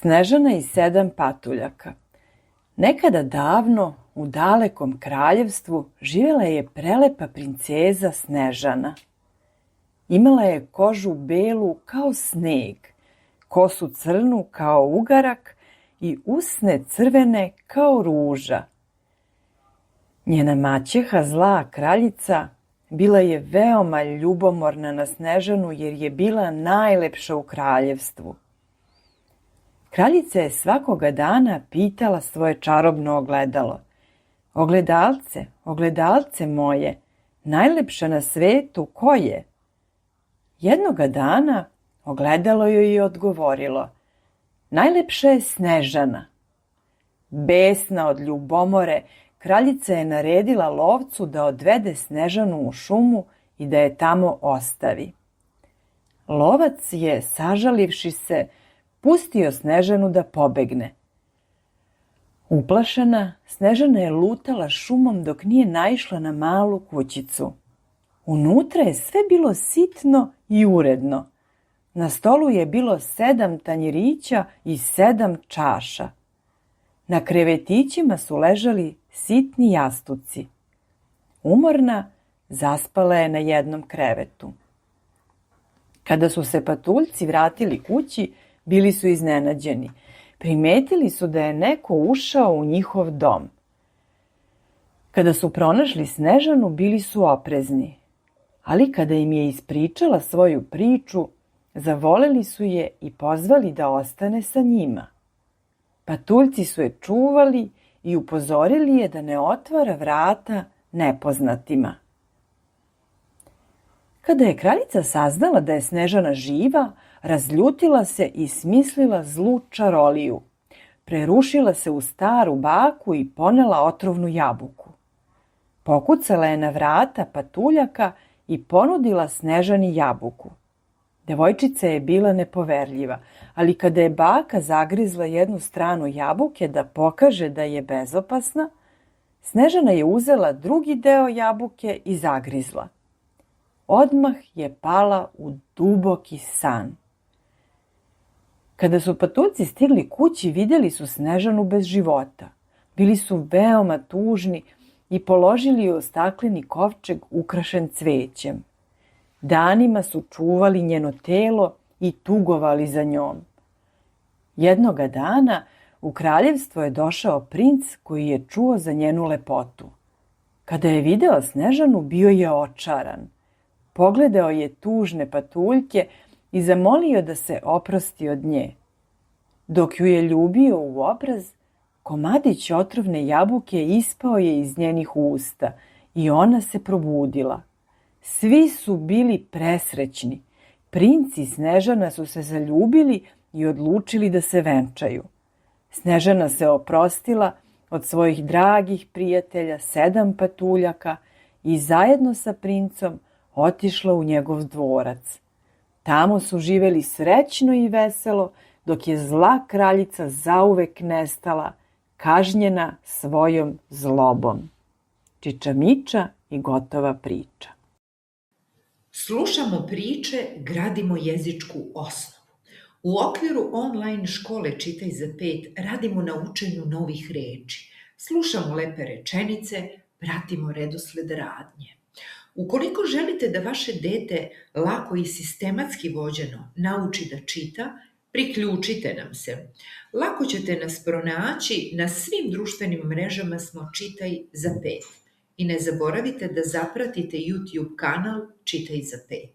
Snežana i 7 patuljaka. Nekada davno, u dalekom kraljevstvu, živjela je prelepa princeza Snežana. Imala je kožu belu kao sneg, kosu crnu kao ugarak i usne crvene kao ruža. Njena maćeha, zla kraljica, bila je veoma ljubomorna na Snežanu jer je bila najlepša u kraljevstvu. Kraljica je svakoga dana pitala svoje čarobno ogledalo: "Ogledalce, ogledalce moje, najlepša na svetu ko je?" Jednoga dana ogledalo joj je odgovorilo: "Najlepša je Snežana." Besna od ljubomore, kraljica je naredila lovcu da odvede Snežanu u šumu i da je tamo ostavi. Lovac je, sažalivši se, pustio Snežanu da pobegne. Uplašena, Snežana je lutala šumom dok nije naišla na malu kućicu. Unutra je sve bilo sitno i uredno. Na stolu je bilo 7 tanjirića i 7 čaša. Na krevetićima su ležali sitni jastuci. Umorna, zaspala je na jednom krevetu. Kada su se patuljci vratili kući, bili su iznenađeni. Primetili su da je neko ušao u njihov dom. Kada su pronašli Snežanu, bili su oprezni. Ali kada im je ispričala svoju priču, zavoleli su je i pozvali da ostane sa njima. Patuljci su je čuvali i upozorili je da ne otvara vrata nepoznatima. Kada je kraljica saznala da je Snežana živa, razljutila se i smislila zlu čaroliju. Prerušila se u staru baku i ponela otrovnu jabuku. Pokucala je na vrata patuljaka i ponudila Snežani jabuku. Devojčica je bila nepoverljiva, ali kada je baka zagrizla jednu stranu jabuke da pokaže da je bezopasna, Snežana je uzela drugi deo jabuke i zagrizla. Odmah je pala u duboki san. Kada su patuljci stigli kući, vidjeli su Snežanu bez života. Bili su veoma tužni i položili joj u stakleni kovčeg ukrašen cvećem. Danima su čuvali njeno telo i tugovali za njom. Jednoga dana u kraljevstvo je došao princ koji je čuo za njenu lepotu. Kada je video Snežanu, bio je očaran. Pogledao je tužne patuljke i zamolio da se oprosti od nje. Dok ju je ljubio u obraz, komadić otrovne jabuke ispao je iz njenih usta i ona se probudila. Svi su bili presrećni. Princ i Snežana su se zaljubili i odlučili da se venčaju. Snežana se oprostila od svojih dragih prijatelja 7 patuljaka i zajedno sa princom otišla u njegov dvorac. Tamo su živeli srećno i veselo, dok je zla kraljica zauvek nestala, kažnjena svojom zlobom. Čiča Miča i gotova priča. Slušamo priče, gradimo jezičku osnovu. U okviru online škole Čitaj za 5 radimo na učenju novih reči. Slušamo lepe rečenice, pratimo redosled radnje. Ukoliko želite da vaše dete lako i sistematski vođeno nauči da čita, priključite nam se. Lako ćete nas pronaći, na svim društvenim mrežama smo Čitaj za 5. I ne zaboravite da zapratite YouTube kanal Čitaj za 5.